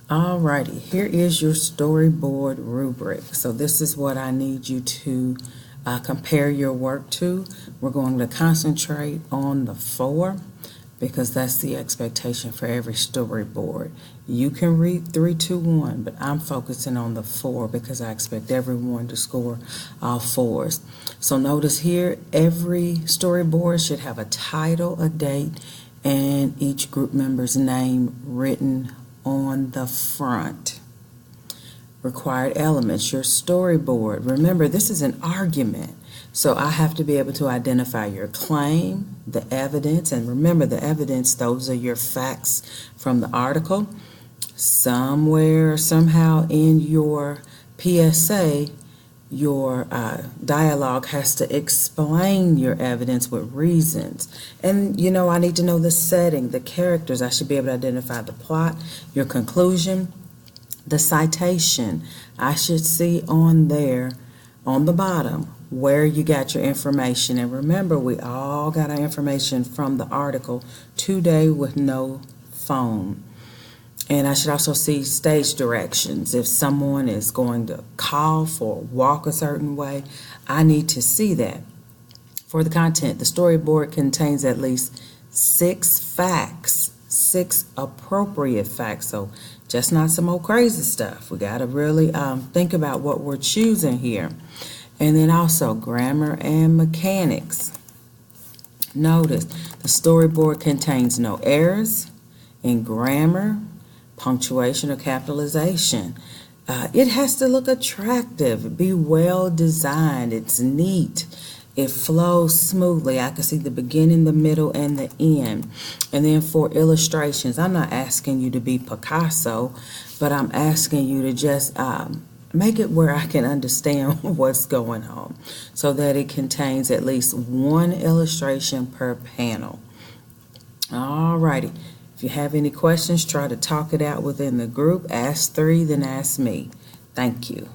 Alrighty, here is your storyboard rubric. So this is what I need you to compare your work to. We're going to concentrate on the 4 because that's the expectation for every storyboard. You can read 3, 2, 1, but I'm focusing on the 4 because I expect everyone to score all 4s. So notice here, every storyboard should have a title, a date, and each group member's name written on the front. Required elements, your storyboard. Remember, this is an argument, so I have to be able to identify your claim, the evidence, and remember the evidence, those are your facts from the article. Somewhere, somehow in your PSA, your dialogue has to explain your evidence with reasons. And I need to know the setting, the characters. I should be able to identify the plot, your conclusion, the citation. I should see on there, on the bottom, where you got your information. And remember, we all got our information from the article today with no phone. And I should also see stage directions. If someone is going to cough or walk a certain way, I need to see that. For the content, the storyboard contains at least 6 facts, 6 appropriate facts. So just not some old crazy stuff. We got to really think about what we're choosing here. And then also grammar and mechanics. Notice the storyboard contains no errors in grammar, punctuation, or capitalization. It has to look attractive, be well designed, it's neat, it flows smoothly. I can see the beginning, the middle, and the end. And then for illustrations, I'm not asking you to be Picasso, but I'm asking you to just make it where I can understand what's going on so that it contains at least 1 illustration per panel. Alrighty. If you have any questions, try to talk it out within the group. Ask 3, then ask me. Thank you.